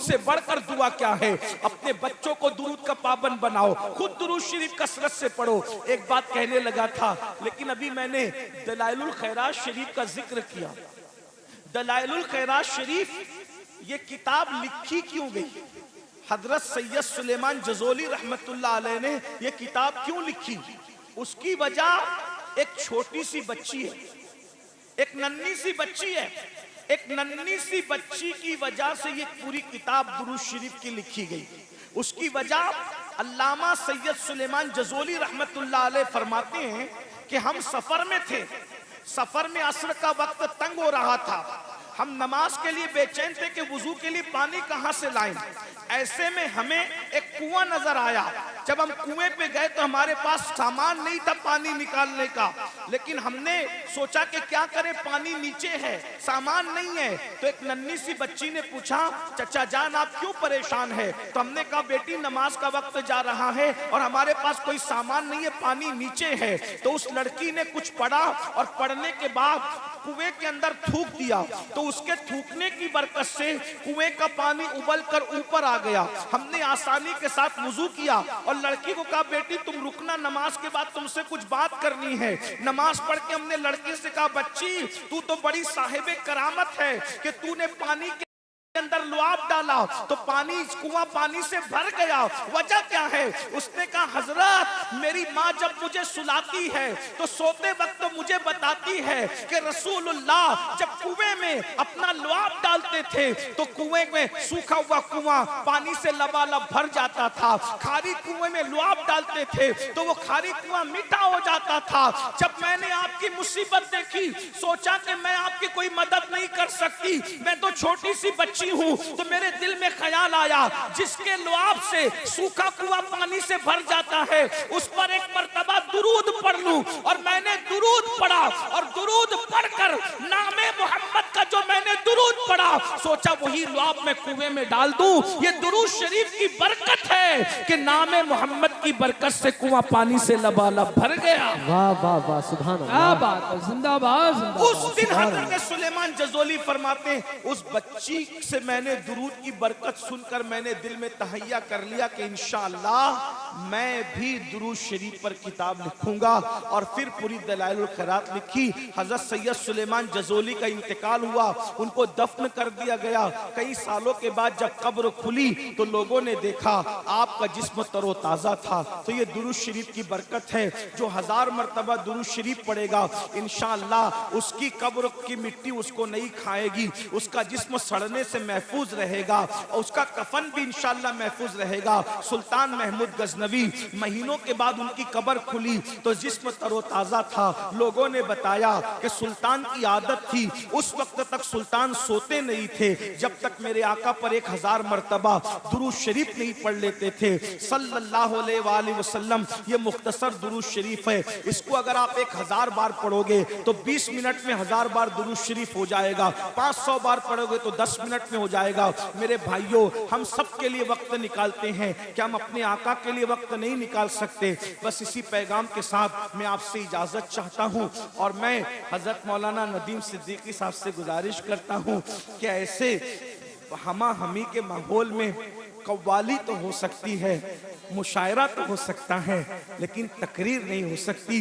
से बढ़कर दुआ क्या है। अपने बच्चों को दुरूद का पाबंद बनाओ, खुद दुरूद शरीफ कसरत से पढ़ो। एक बात कहने लगा था, लेकिन अभी मैंने दलाइलुल खैरात शरीफ का जिक्र किया। दलाइलुल खैरात शरीफ ये किताब लिखी क्यों गई? हजरत सैयद सुलेमान जज़ोली रहमतुल्लाह अलैह ने ये किताब क्यों लिखी? उसकी वजह एक छोटी सी बच्ची है, एक नन्ही सी बच्ची है। एक नन्ही सी बच्ची की वजह से ये पूरी किताब दुरूद शरीफ की लिखी गई। उसकी वजह अल्लामा सैयद सुलेमान जज़ोली रहमतुल्लाह अलैह फरमाते हैं कि हम सफर में थे, सफर में असर का वक्त तंग हो रहा था, हम नमाज के लिए बेचैन थे कि वुजू के लिए पानी कहां से लाएं। ऐसे में हमें एक कुआं नजर आया। जब हम कुएं पे गए तो हमारे पास सामान नहीं था पानी निकालने का, लेकिन हमने सोचा कि क्या करें, पानी नीचे है, सामान नहीं है। तो एक नन्ही सी बच्ची ने पूछा, चचा जान आप क्यों परेशान है? तो हमने कहा बेटी नमाज का वक्त जा रहा है और हमारे पास कोई सामान नहीं है, पानी नीचे है। तो उस लड़की ने कुछ पढ़ा और पढ़ने के बाद कुएं के अंदर थूक दिया। तो उसके थूकने की बरकत से कुएं का पानी उबल कर ऊपर आ गया। हमने आसानी के साथ वुजू किया और लड़की को कहा बेटी तुम रुकना, नमाज के बाद तुमसे कुछ बात करनी है। नमाज पढ़ के हमने लड़की से कहा बच्ची तू तो बड़ी साहिबे करामत है कि तूने पानी के अंदर लुआब डाला तो पानी कुआं पानी से भर गया, वजह क्या है? उसने कहा हजरत मेरी माँ जब मुझे सुलाती है तो सोते वक्त तो मुझे बताती है कि रसूलुल्लाह जब कुएं में अपना लुआब डालते थे तो कुएं में सूखा हुआ कुआं पानी से लबालब भर जाता था, खारी कुएं में लुआब डालते थे तो वो खारी कुआं मीठा हो जाता था। जब मैंने आपकी मुसीबत देखी सोचा कि मैं आपकी कोई मदद नहीं कर सकती, मैं तो छोटी सी बच्ची हूं, तो मेरे दिल में ख्याल आया जिसके लुआब से सूखा कुआं पानी से भर जाता है उस पर एक मर्तबा दुरूद पढ़ लूं। और मैंने दुरूद पढ़ा और दुरूद पढ़कर नामे मोहम्मद का जो मैंने दुरूद पढ़ा सोचा वही लुआब में कुएं में डाल दूं। ये दुरूद शरीफ की बरकत है कि नामे मोहम्मद की बरकत से कुआं पानी से लबालब भर गया। वाह वाह वाह सुभान अल्लाह, बात है, जिंदाबाद। उस दिन हजरत सुलेमान जज़ोली फरमाते हैं उस बच्ची से मैंने दुरूद की बरकत सुनकर मैंने दिल में तहैया कर लिया कि इंशाअल्लाह मैं भी दुरूद शरीफ पर किताब लिखूंगा। और फिर पूरी दलाइलुल खैरात लिखी। हजरत सैयद सुलेमान जज़ोली का इंतकाल हुआ, उनको दफन कर दिया गया। कई सालों के बाद जब कब्र खुली तो लोगों ने देखा आपका जिस्म तरोताजा था। तो ये दुरूद शरीफ की बरकत है, जो 1000 मरतबा दुरूद शरीफ पढ़ेगा इंशाअल्लाह उसकी कब्र की मिट्टी उसको नहीं खाएगी, उसका जिस्म सड़ने से महफूज रहेगा और उसका कफन भी इंशाअल्लाह महफूज रहेगा। सुल्तान महमूद गजनवी महीनों के बाद उनकी कब्र खुली तो जिस्म तरोताजा था। लोगों ने बताया कि सुल्तान की आदत थी उस वक्त तक सुल्तान सोते नहीं थे जब तक मेरे आका पर 1000 मरतबा दुरूद शरीफ नहीं पढ़ लेते थे सल्लल्लाहु अलैहि वसल्लम। ये मुख्तसर दुरूद शरीफ है, इसको अगर आप 1000 बार पढ़ोगे तो 20 मिनट में 1000 बार दुरूद शरीफ हो जाएगा। 500 बार पढ़ोगे तो 10 मिनट में हो जाएगा। मेरे भाइयों हम सब के लिए वक्त निकालते हैं, क्या हम अपने आका के लिए वक्त नहीं निकाल सकते? बस इसी पैगाम के साथ मैं आपसे इजाजत चाहता हूं और मैं हजरत मौलाना नदीम सिद्दीकी साहब से गुजारिश करता हूं कि ऐसे हमा हमी के माहौल में कव्वाली तो हो सकती है, मुशायरा तो हो सकता है, लेकिन तकरीर नहीं हो सकती।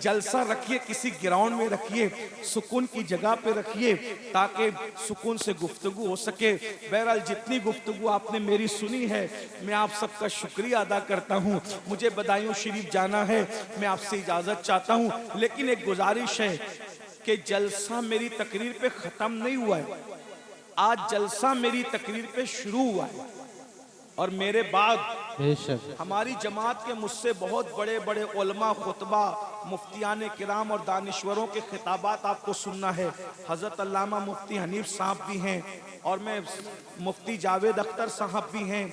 जलसा रखिए, किसी ग्राउंड में रखिए, सुकून की जगह पे रखिए ताकि सुकून से गुफ्तगू हो सके। बहरहाल जितनी गुफ्तगू आपने मेरी सुनी है मैं आप सबका शुक्रिया अदा करता हूँ। मुझे बदायूं शरीफ जाना है, मैं आपसे इजाज़त चाहता हूँ, लेकिन एक गुजारिश है कि जलसा मेरी तकरीर पे ख़त्म नहीं हुआ है, आज जलसा मेरी तकरीर पे शुरू हुआ है। और मेरे बाद हमारी जमात के मुझसे बहुत बड़े बड़े उलमा, खुतबा, मुफ्तियान किराम और दानिश्वरों के खिताबात आपको सुनना है। हज़रत अल्लामा मुफ्ती हनीफ साहब भी हैं और मैं मुफ्ती जावेद अख्तर साहब भी हैं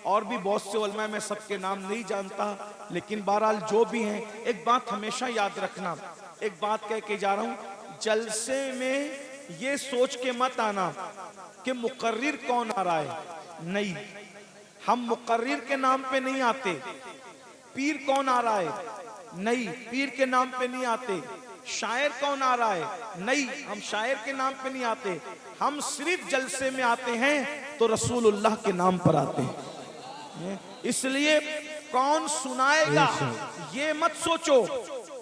और भी बहुत से उलमा, मैं सबके नाम नहीं जानता, लेकिन बहरहाल जो भी हैं एक बात हमेशा याद रखना, एक बात कह के जा रहा हूँ, जलसे में ये सोच के मत आना कि मुकर्रिर कौन आ रहा है, नहीं, हम मुकर्रिर के नाम पे नहीं आते। पीर कौन आ रहा है, नहीं, पीर के नाम पे नहीं आते। शायर कौन आ रहा है, नहीं, हम शायर के नाम पे नहीं आते। हम सिर्फ जलसे में आते हैं तो रसूलुल्लाह के नाम पर आते हैं। इसलिए कौन सुनाएगा ये मत सोचो,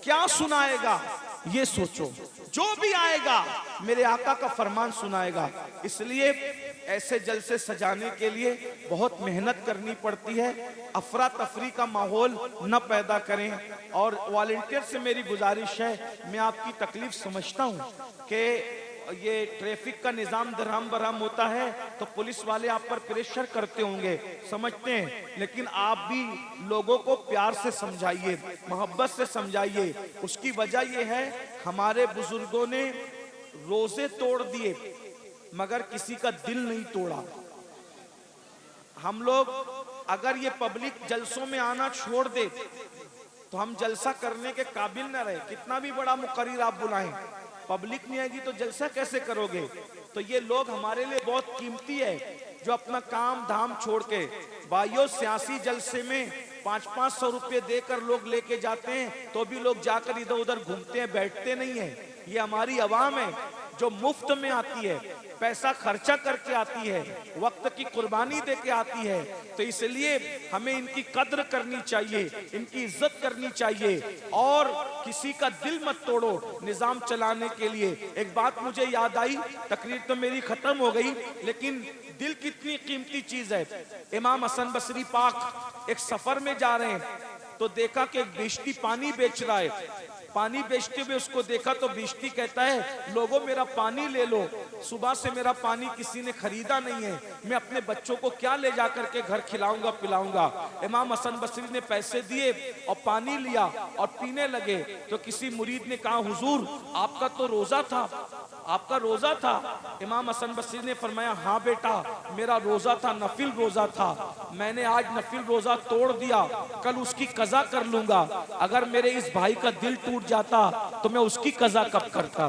क्या सुनाएगा ये सोचो। जो भी आएगा मेरे आका का फरमान सुनाएगा। इसलिए ऐसे जलसे सजाने के लिए बहुत मेहनत करनी पड़ती है। अफरा तफरी का माहौल न पैदा करें। और वॉलंटियर से मेरी गुजारिश है, मैं आपकी तकलीफ समझता हूँ कि ये ट्रैफिक का निजाम दरहम बरहम होता है तो पुलिस वाले आप पर प्रेशर करते होंगे, समझते हैं, लेकिन आप भी लोगों को प्यार से समझाइए, मोहब्बत से समझाइए। उसकी वजह यह है हमारे बुजुर्गों ने रोजे तोड़ दिए मगर किसी का दिल नहीं तोड़ा। हम लोग अगर ये पब्लिक जलसों में आना छोड़ दे तो हम जलसा करने के काबिल न रहे। कितना भी बड़ा मुकर्रिर आप बुलाएं, पब्लिक नहीं आएगी तो जलसा कैसे करोगे। तो ये लोग हमारे लिए बहुत कीमती है जो अपना काम धाम छोड़ के, भाइयों सियासी जलसे में 500-500 रुपए देकर लोग लेके जाते हैं तो भी लोग जाकर इधर उधर घूमते हैं, बैठते नहीं है। ये हमारी आवाम है जो मुफ्त में आती है, पैसा खर्चा करके आती है, वक्त की कुर्बानी दे के आती है। तो इसलिए हमें इनकी कद्र करनी चाहिए, इनकी इज्जत करनी चाहिए और किसी का दिल मत तोड़ो निजाम चलाने के लिए। एक बात मुझे याद आई, तकरीर तो मेरी खत्म हो गई, लेकिन दिल कितनी कीमती चीज है। इमाम हसन बसरी पाक एक सफर में जा रहे हैं तो देखा कि एक बेश्ती पानी बेच रहा है। पानी बेचते हुए उसको देखा तो बेश्ती कहता है, लोगों मेरा पानी ले लो, सुबह से मेरा पानी किसी ने खरीदा नहीं है, मैं अपने बच्चों को क्या ले जाकर के घर खिलाऊंगा पिलाऊंगा। इमाम हसन बसरी ने पैसे दिए और पानी लिया और पीने लगे तो किसी मुरीद ने कहा, हुजूर आपका तो रोजा था, आपका रोजा था। इमाम हसन बसरी ने फरमाया, हाँ बेटा मेरा रोजा था, नफिल रोजा था, मैंने आज नफिल रोजा तोड़ दिया, कल उसकी कज़ा कर लूंगा। अगर मेरे इस भाई का दिल टूट जाता तो मैं उसकी कज़ा कब करता।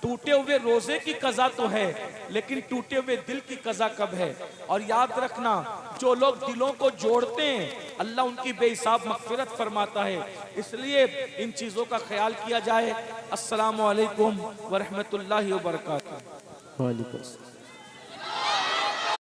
टूटे हुए रोजे की कज़ा तो है लेकिन टूटे हुए दिल की कज़ा कब है। और याद रखना, जो लोग दिलों को जोड़ते हैं अल्लाह उनकी बेहिसाब मग़फ़िरत फरमाता है। इसलिए इन चीजों का ख्याल किया जाए। अस्सलामु अलैकुम व रहमतुल्लाहि व बरकातहू। वालेकुम।